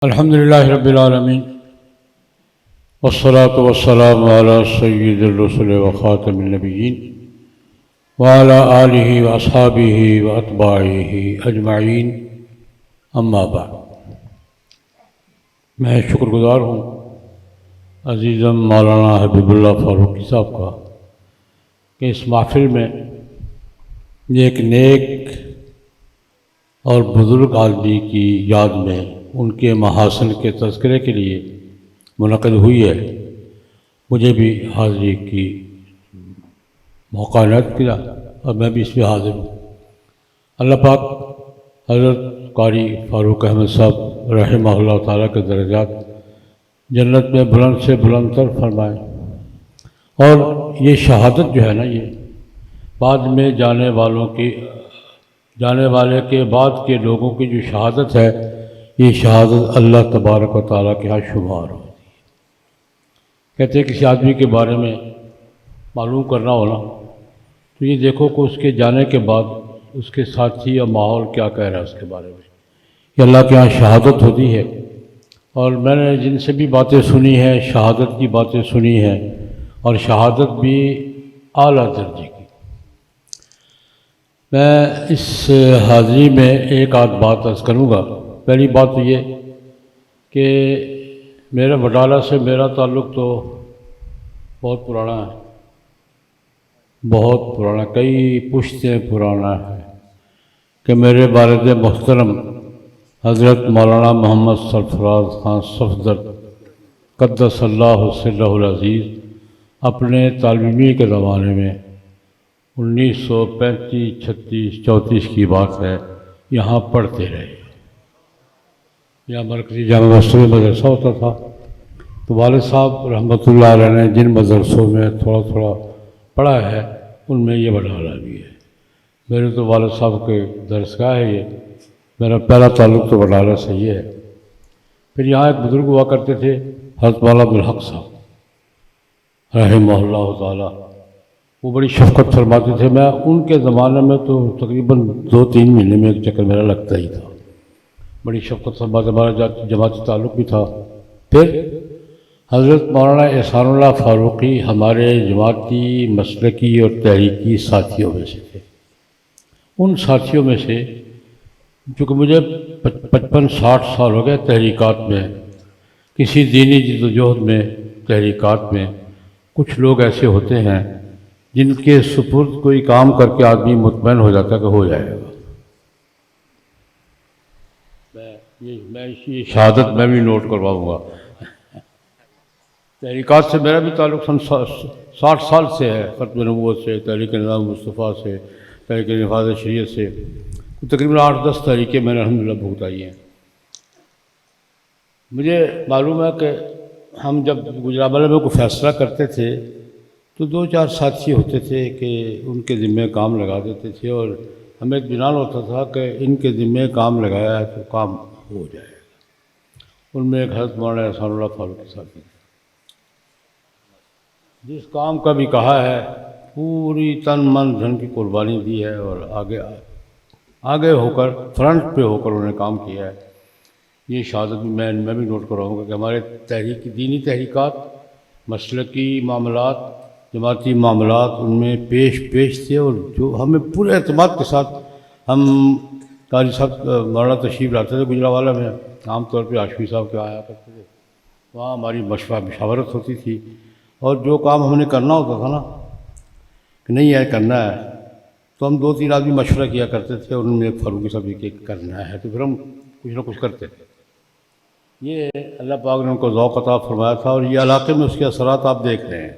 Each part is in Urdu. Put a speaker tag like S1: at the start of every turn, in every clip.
S1: الحمد للہ رب العالمین والصلاة والسلام علی سید الرسل وخاتم النبیین وعلی آلہ واصحابہ واتباعہ اجمعین اما بعد۔ میں شکر گزار ہوں عزیزم مولانا حبیب اللہ فاروقی صاحب کا کہ اس محفل میں ایک نیک اور بزرگ آدمی کی یاد میں ان کے محاسن کے تذکرے کے لیے منعقد ہوئی ہے۔ مجھے بھی حاضری کی موقع عنایت کیا اور میں بھی اس میں حاضر ہوں۔ اللہ پاک حضرت قاری فاروق احمد صاحب رحمہ اللہ تعالیٰ کے درجات جنت میں بلند سے بلند تر فرمائیں، اور یہ شہادت جو ہے نا، یہ بعد میں جانے والے کے بعد کے لوگوں کی جو شہادت ہے، یہ شہادت اللہ تبارک و تعالیٰ کے ہاں شمار ہوتی ہے۔ کہتے ہیں کسی آدمی کے بارے میں معلوم کرنا ہونا تو یہ دیکھو کہ اس کے جانے کے بعد اس کے ساتھی یا ماحول کیا کہہ رہا ہے اس کے بارے میں، یہ اللہ کے ہاں شہادت ہوتی ہے۔ اور میں نے جن سے بھی باتیں سنی ہیں، شہادت کی باتیں سنی ہیں، اور شہادت بھی اعلیٰ درجے کی۔ میں اس حاضری میں ایک آدھ بات عرض کروں گا۔ پہلی بات تو یہ کہ میرے وڈالہ سے میرا تعلق تو بہت پرانا ہے، بہت پرانا، کئی پشتیں پرانا ہے کہ میرے والد محترم حضرت مولانا محمد سرفراز خان صفدر قدس اللہ سرہ العزیز اپنے طالب علمی کے زمانے میں 1935 36 34 کی بات ہے، یہاں پڑھتے رہے۔ یہاں مرکزی جامع مسجد میں مدرسہ ہوتا تھا، تو والد صاحب رحمۃ اللہ علیہ نے جن مدرسوں میں تھوڑا تھوڑا پڑھا ہے ان میں یہ وڈالہ بھی ہے۔ میرے تو والد صاحب کے درسگاہ ہے یہ، میرا پہلا تعلق تو وڈالہ سے یہ ہے۔ پھر یہاں ایک بزرگ ہوا کرتے تھے حضرت مولانا عبدالحق صاحب رحمہ اللہ تعالیٰ، وہ بڑی شفقت فرماتے تھے۔ میں ان کے زمانے میں تو تقریباً 2-3 مہینے میں ایک چکر میرا لگتا ہی تھا، بڑی شفقت فرماتے، ہمارا جماعتی تعلق بھی تھا۔ پھر حضرت مولانا احسان اللہ فاروقی ہمارے جماعتی مسلکی اور تحریکی ساتھیوں میں سے تھے۔ ان ساتھیوں میں سے چونکہ مجھے 55-60 سال ہو گئے تحریکات میں، کسی دینی جدوجہد میں، تحریکات میں کچھ لوگ ایسے ہوتے ہیں جن کے سپرد کوئی کام کر کے آدمی مطمئن ہو جاتا ہے کہ ہو جائے گا۔ میں یہ شہادت میں بھی نوٹ کرواؤں گا۔ تحریکات سے میرا بھی تعلق 60 سال سے ہے، ختم نبوت سے، تحریک نظام مصطفیٰ سے، تحریک نفاذ شریعت سے، تقریباً 8-10 تحریکیں میں نے الحمدللہ بھگتائی ہیں۔ مجھے معلوم ہے کہ ہم جب گجرانوالے میں کوئی فیصلہ کرتے تھے تو 2-4 ساتھی ہوتے تھے کہ ان کے ذمہ کام لگا دیتے تھے، اور ہمیں اطمینان ہوتا تھا کہ ان کے ذمہ کام لگایا ہے تو کام ہو جائے گا۔ ان میں ایک حضرت مولانا احسان اللہ فاروقی صاحب تھے، جس کام کا بھی کہا ہے پوری تن من دھن کی قربانی دی ہے، اور آگے ہو کر، فرنٹ پہ ہو کر انہوں نے کام کیا ہے۔ یہ شہادت بھی میں بھی نوٹ کراؤں گا کہ ہمارے دینی تحریکات، مسلکی معاملات، جماعتی معاملات ان میں پیش تھے، اور جو ہمیں پورے اعتماد کے ساتھ ہم قاری صاحب مولانا تشریف لاتے تھے گجرانوالہ میں، عام طور پہ عاشقی صاحب کے آیا کرتے تھے، وہاں ہماری مشاورت ہوتی تھی، اور جو کام ہم نے کرنا ہوتا تھا نا کہ نہیں ہے کرنا ہے، تو ہم 2-3 آدمی مشورہ کیا کرتے تھے، اور ان میں ایک فاروقی صاحب کہ کرنا ہے، تو پھر ہم کچھ نہ کچھ کرتے تھے۔ یہ اللہ پاک نے ان کو ذوق عطا فرمایا تھا، اور یہ علاقے میں اس کے اثرات آپ دیکھ رہے ہیں،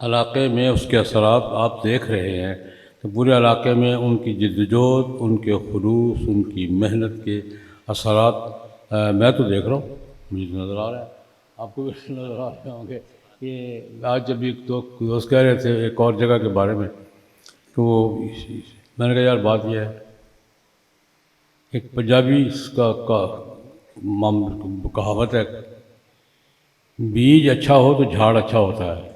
S1: علاقے میں اس کے اثرات آپ دیکھ رہے ہیں، تو پورے علاقے میں ان کی جدوجہد، ان کے خلوص، ان کی محنت کے اثرات میں تو دیکھ رہا ہوں، مجھے نظر آ رہا ہے، آپ کو بھی نظر آ رہے ہوں گے۔ یہ آج جب ایک دوست کہہ رہے تھے ایک اور جگہ کے بارے میں، تو میں نے کہا یار بات یہ ہے، ایک پنجابی اس کا کہاوت ہے، بیج اچھا ہو تو جھاڑ اچھا ہوتا ہے۔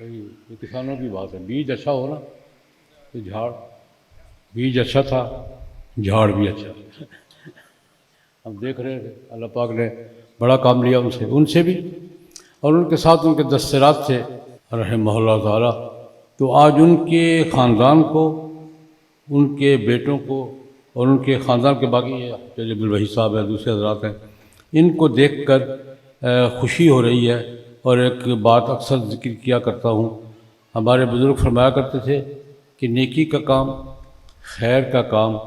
S1: یہ کسانوں کی بات ہے، بیج اچھا ہو نا تو جھاڑ، بیج اچھا تھا جھاڑ بھی اچھا. ہم دیکھ رہے تھے اللہ پاک نے بڑا کام لیا ان سے بھی، اور ان کے ساتھ ان کے دسترات تھے رحمہ اللہ تعالیٰ. تو آج ان کے خاندان کو، ان کے بیٹوں کو اور ان کے خاندان کے باقی جیسے عبدالوحی صاحب ہیں، دوسرے حضرات ہیں، ان کو دیکھ کر خوشی ہو رہی ہے. اور ایک بات اکثر ذکر کیا کرتا ہوں، ہمارے بزرگ فرمایا کرتے تھے کہ نیکی کا کام، خیر کا کام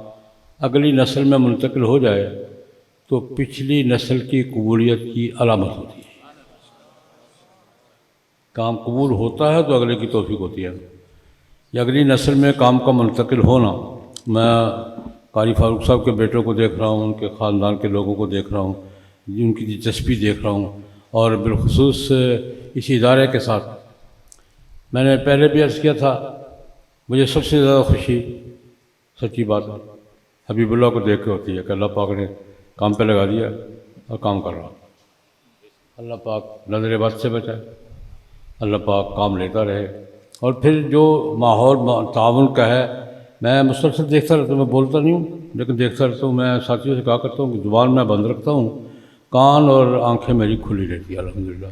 S1: اگلی نسل میں منتقل ہو جائے تو پچھلی نسل کی قبولیت کی علامت ہوتی ہے. کام قبول ہوتا ہے تو اگلے کی توفیق ہوتی ہے. یہ اگلی نسل میں کام کا منتقل ہونا، میں قاری فاروق صاحب کے بیٹوں کو دیکھ رہا ہوں، ان کے خاندان کے لوگوں کو دیکھ رہا ہوں، ان کی دلچسپی دیکھ رہا ہوں. اور بالخصوص اس ادارے کے ساتھ میں نے پہلے بھی عرض کیا تھا، مجھے سب سے زیادہ خوشی سچی بات ہے حبیب اللہ کو دیکھ کے ہوتی ہے کہ اللہ پاک نے کام پہ لگا دیا اور کام کر رہا. اللہ پاک نظر بد سے بچائے، اللہ پاک کام لیتا رہے. اور پھر جو ماحول تعاون کا ہے، میں مسلسل دیکھتا رہتا ہوں، میں بولتا نہیں ہوں لیکن دیکھتا رہتا ہوں. میں ساتھیوں سے کہا کرتا ہوں کہ زبان میں بند رکھتا ہوں، کان اور آنکھیں میری کھلی رہتی ہے. الحمدللہ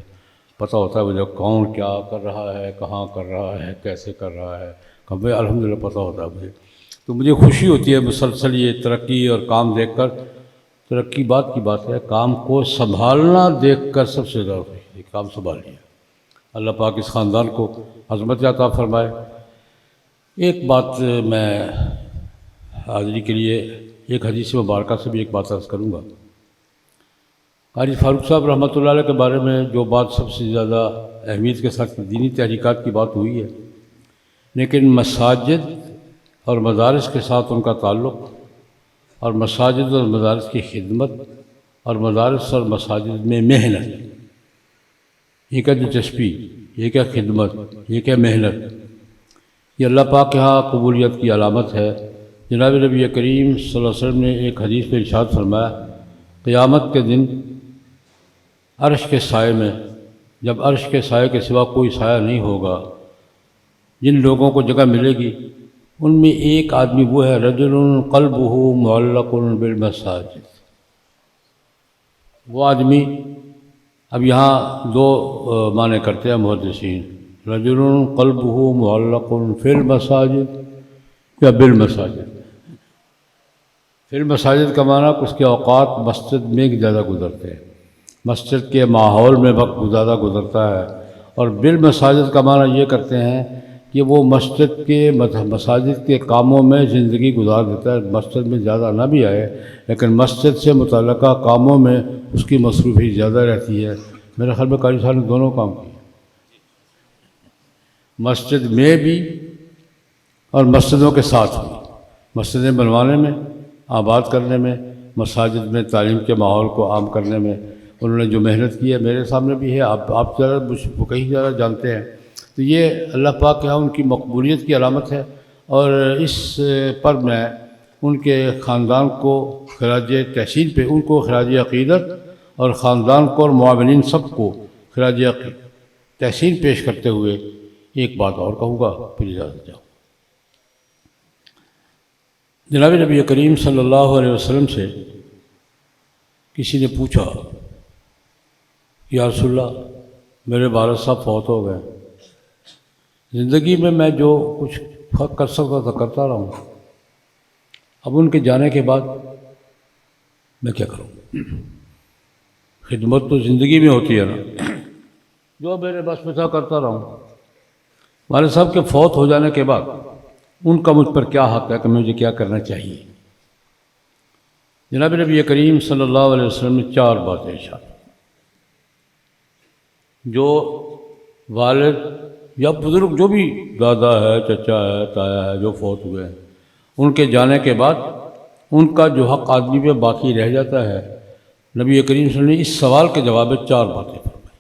S1: پتہ ہوتا ہے مجھے کون کیا کر رہا ہے، کہاں کر رہا ہے، کیسے کر رہا ہے، کبھی الحمدللہ پتہ ہوتا ہے مجھے. تو مجھے خوشی ہوتی ہے مسلسل یہ ترقی اور کام دیکھ کر. ترقی بات کی بات ہے، کام کو سنبھالنا دیکھ کر سب سے زیادہ خوشی ہے. کام سنبھال لیا. اللہ پاک اس خاندان کو عظمت عطا فرمائے. ایک بات میں حاضری کے لیے ایک حدیث مبارکہ سے بھی ایک بات عرض کروں گا. قاری فاروق صاحب رحمۃ اللہ علیہ کے بارے میں جو بات سب سے زیادہ اہمیت کے ساتھ دینی تحریکات کی بات ہوئی ہے، لیکن مساجد اور مدارس کے ساتھ ان کا تعلق، اور مساجد اور مدارس کی خدمت، اور مدارس اور مساجد میں محنت، یہ کیا دلچسپی، یہ کیا خدمت، یہ کیا محنت، یہ اللہ پاک کے ہاں قبولیت کی علامت ہے. جناب نبی کریم صلی اللہ علیہ وسلم نے ایک حدیث میں ارشاد فرمایا، قیامت کے دن عرش کے سائے میں، جب عرش کے سائے کے سوا کوئی سایہ نہیں ہوگا، جن لوگوں کو جگہ ملے گی ان میں ایک آدمی وہ ہے رجل قلبہ معلق بالمساجد. وہ آدمی، اب یہاں دو معنی کرتے ہیں محدثین، رجل قلبہ معلق فی المساجد یا بالمساجد. فی المساجد کا معنی اس کے اوقات مسجد میں زیادہ گزرتے ہیں، مسجد کے ماحول میں وقت زیادہ گزرتا ہے. اور بالمساجد کا معنی یہ کرتے ہیں کہ وہ مساجد کے کاموں میں زندگی گزار دیتا ہے. مسجد میں زیادہ نہ بھی آئے لیکن مسجد سے متعلقہ کاموں میں اس کی مصروفی زیادہ رہتی ہے. میرے خیال میں قاری صاحب نے دونوں کام کیے، مسجد میں بھی اور مسجدوں کے ساتھ بھی. مسجدیں بنوانے میں، آباد کرنے میں، مساجد میں تعلیم کے ماحول کو عام کرنے میں انہوں نے جو محنت کی ہے میرے سامنے بھی ہے، آپ ذرا کہیں زیادہ جانتے ہیں. تو یہ اللہ پاک کے یہاں ان کی مقبولیت کی علامت ہے. اور اس پر میں ان کے خاندان کو خراج تحسین پہ، ان کو خراج عقیدت، اور خاندان کو اور معاونین سب کو خراج تحسین پیش کرتے ہوئے ایک بات اور کہوں گا، پھر اجازت جاؤ. جناب نبی کریم صلی اللہ علیہ وسلم سے کسی نے پوچھا، یا رسول اللہ میرے والد صاحب فوت ہو گئے، زندگی میں میں جو کچھ کر سکتا تھا کرتا رہا ہوں، اب ان کے جانے کے بعد میں کیا کروں؟ خدمت تو زندگی میں ہوتی ہے نا، جو میرے بس میں تھا کرتا رہا ہوں. والد صاحب کے فوت ہو جانے کے بعد ان کا مجھ پر کیا حق ہے کہ مجھے کیا کرنا چاہیے؟ جناب نبی کریم صلی اللہ علیہ وسلم نے 4 باتیں ارشاد. جو والد یا بزرگ، جو بھی دادا ہے، چچا ہے، تایا ہے، جو فوت ہوئے ہیں، ان کے جانے کے بعد ان کا جو حق آدمی پہ باقی رہ جاتا ہے، نبی کریم صلی اللہ علیہ وسلم نے اس سوال کے جواب میں 4 باتیں فرمائی.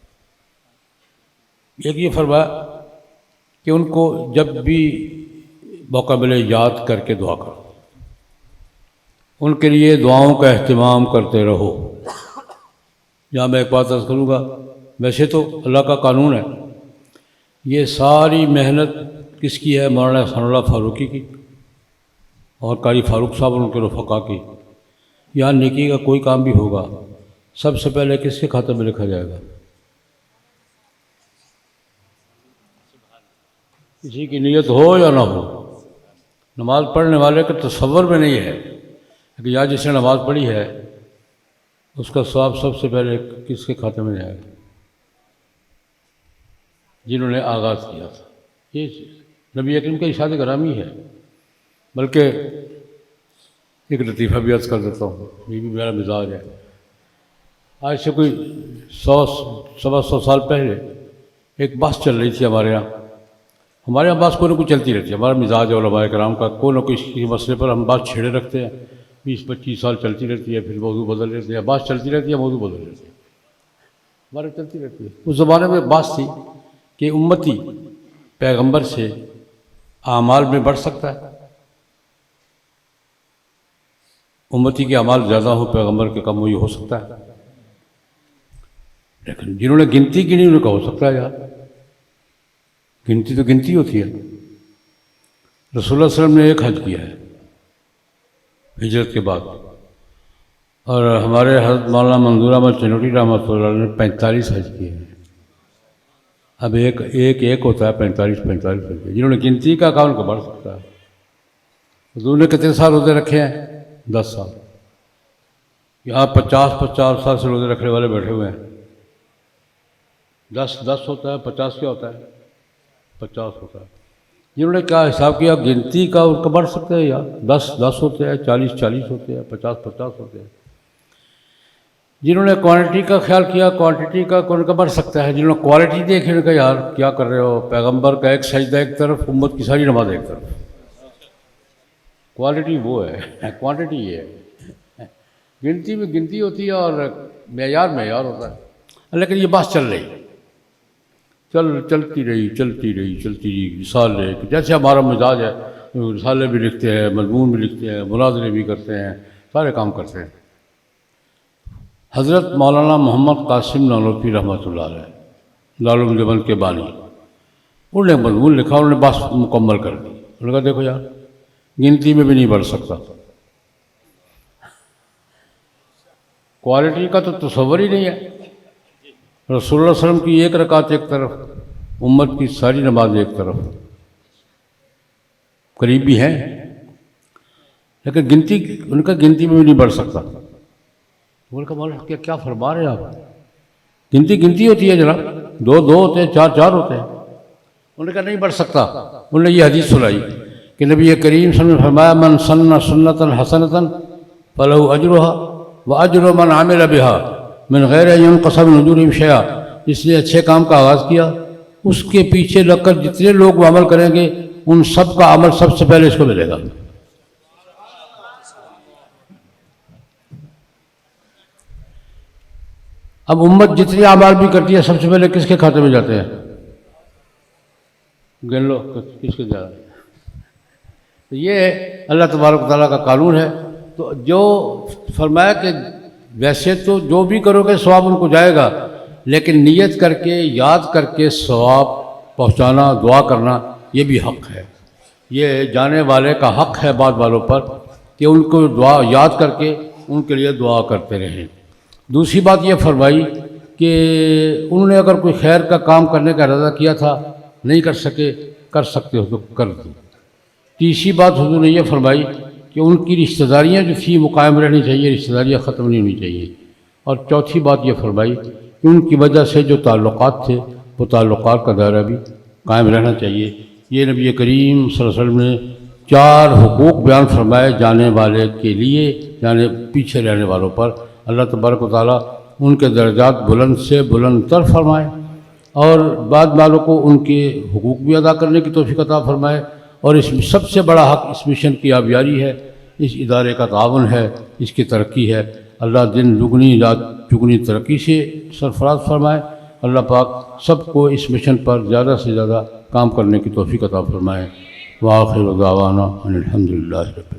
S1: ایک یہ فرمایا کہ ان کو جب بھی موقع ملے یاد کر کے دعا کرو، ان کے لیے دعاؤں کا اہتمام کرتے رہو. یہاں میں ایک بات عرض کروں گا، ویسے تو اللہ کا قانون ہے، یہ ساری محنت کس کی ہے؟ مولانا احسان اللہ فاروقی کی. اور قاری فاروق صاحب اور ان کے رفقا کی، یہاں نیکی کا کوئی کام بھی ہوگا سب سے پہلے کس کے کھاتے میں لکھا جائے گا؟ کسی کی نیت ہو یا نہ ہو، نماز پڑھنے والے کے تصور میں نہیں ہے کہ یہاں جس نے نماز پڑھی ہے اس کا ثواب سب سے پہلے کس کے کھاتے میں جائے گا؟ جنہوں نے آغاز کیا تھا۔ یہ نبی اکرم کا ارشاد گرامی ہے۔ بلکہ ایک لطیفہ بھی عرض کر دیتا ہوں، یہ بھی میرا مزاج ہے۔ آج سے کوئی 100 سال پہلے ایک بس چل رہی تھی ہمارے یہاں بس کوئی نہ کوئی چلتی رہتی ہے۔ ہمارا مزاج ہے علماء کرام کا، کوئی نہ کوئی کسی مسئلے پر ہم بات چھیڑے رکھتے ہیں، 20-25 سال چلتی رہتی ہے، پھر موضوع بدل لیتے ہیں، بات چلتی رہتی ہے، موضوع بدل لیتے ہیں، ہمارے چلتی رہتی ہے۔ اس زمانے میں بات تھی کہ امتی پیغمبر سے اعمال میں بڑھ سکتا ہے، امتی کے اعمال زیادہ ہو پیغمبر کے کم ہوئی ہو سکتا ہے، لیکن جنہوں نے گنتی کی نہیں انہوں نے کہا ہو سکتا ہے یار، گنتی تو گنتی ہوتی ہے۔ رسول اللہ صلی اللہ علیہ وسلم نے ایک حج کیا ہے ہجرت کے بعد، اور ہمارے حضرت مولانا منظور احمد چنوٹی رحمۃ اللہ علیہ نے 45 حج کیے ہیں۔ اب ایک ہوتا ہے 45 حج، جنہوں نے گنتی کا کام ان کو بڑھ سکتا ہے۔ حضور نے کتنے سال روزے رکھے ہیں؟ 10 سال۔ یہاں 50 سال سے روزے رکھنے والے بیٹھے ہوئے ہیں۔ 10 ہوتا ہے، 50 کیا ہوتا ہے؟ 50 ہوتا ہے۔ جنہوں نے کیا حساب کیا گنتی کا ان کا بڑھ سکتا ہے، یا 10 ہوتے ہیں، 40 ہوتے ہیں، 50 ہوتے ہیں۔ جنہوں نے کوانٹٹی کا خیال کیا کوانٹٹی کا ان کا بڑھ سکتا ہے۔ جنہوں نے کوالٹی دیکھی ان کا یار کیا کر رہے ہو، پیغمبر کا ایک سجدہ ایک طرف، امت کی ساری نماز ایک طرف۔ کوالٹی وہ ہے، کوانٹٹی یہ ہے۔ گنتی میں گنتی ہوتی ہے اور معیار ہوتا ہے۔ لیکن یہ بات چل رہی چلتی رہی رسالے، جیسے ہمارا مزاج ہے، رسالے بھی لکھتے ہیں، مضمون بھی لکھتے ہیں، مناظرے بھی کرتے ہیں، سارے کام کرتے ہیں۔ حضرت مولانا محمد قاسم نانوتوی رحمۃ اللہ علیہ دارالعلوم دیوبند کے بانی، انہوں نے مضمون لکھا، انہوں نے بات مکمل کر دی۔ انہوں نے کہا دیکھو یار گنتی میں بھی نہیں بڑھ سکتا، کوالٹی کا تو تصور ہی نہیں ہے۔ رسول اللہ علیہ وسلم کی ایک رکعت ایک طرف، امت کی ساری نماز ایک طرف، قریب بھی ہیں لیکن ان کا گنتی میں بھی نہیں بڑھ سکتا۔ ان کا مولانا کیا فرما رہے ہیں آپ؟ گنتی ہوتی ہے جناب، 2 ہوتے ہیں، 4 ہوتے ہیں۔ انہوں نے کہا نہیں بڑھ سکتا۔ انہوں نے یہ حدیث سنائی کہ نبی کریم صلی اللہ علیہ وسلم نے فرمایا من سن سنۃ حسنۃ فلہ اجرھا واجر من عمل بها من غیر ان ينقص من اجورهم شیئا۔ جس نے اچھے کام کا آغاز کیا اس کے پیچھے لگ کر جتنے لوگ وہ عمل کریں گے ان سب کا عمل سب سے پہلے اس کو ملے گا۔ اب امت جتنے اعمال بھی کرتی ہے سب سے پہلے کس کے کھاتے میں جاتے ہیں؟ گن لو کس کے جا رہے ہیں۔ یہ اللہ تبارک و تعالیٰ کا قانون ہے۔ تو جو فرمایا کہ ویسے تو جو بھی کرو گے ثواب ان کو جائے گا، لیکن نیت کر کے یاد کر کے ثواب پہنچانا، دعا کرنا یہ بھی حق ہے۔ یہ جانے والے کا حق ہے بعد والوں پر کہ ان کو دعا یاد کر کے ان کے لیے دعا کرتے رہیں۔ دوسری بات یہ فرمائی کہ انہوں نے اگر کوئی خیر کا کام کرنے کا ارادہ کیا تھا نہیں کر سکتے ہو تو کر دو۔ تیسری بات حضور نے یہ فرمائی کہ ان کی رشتہ داریاں جو تھیں وہ قائم رہنی چاہیے، رشتہ داریاں ختم نہیں ہونی چاہیے۔ اور چوتھی بات یہ فرمائی کہ ان کی وجہ سے جو تعلقات تھے وہ تعلقات کا دائرہ بھی قائم رہنا چاہیے۔ یہ نبی کریم صلی اللہ علیہ وسلم نے 4 حقوق بیان فرمائے جانے والے کے لیے، یعنی پیچھے رہنے والوں پر۔ اللہ تبارک و تعالیٰ ان کے درجات بلند سے بلند تر فرمائے اور بعد والوں کو ان کے حقوق بھی ادا کرنے کی توفیق عطا فرمائے۔ اور اس میں سب سے بڑا حق اس مشن کی آبیاری ہے، اس ادارے کا تعاون ہے، اس کی ترقی ہے۔ اللہ دن دگنی رات چگنی ترقی سے سرفراز فرمائے۔ اللہ پاک سب کو اس مشن پر زیادہ سے زیادہ کام کرنے کی توفیق عطا فرمائے۔ وآخر دعوانا ان الحمد للہ رب العالمین۔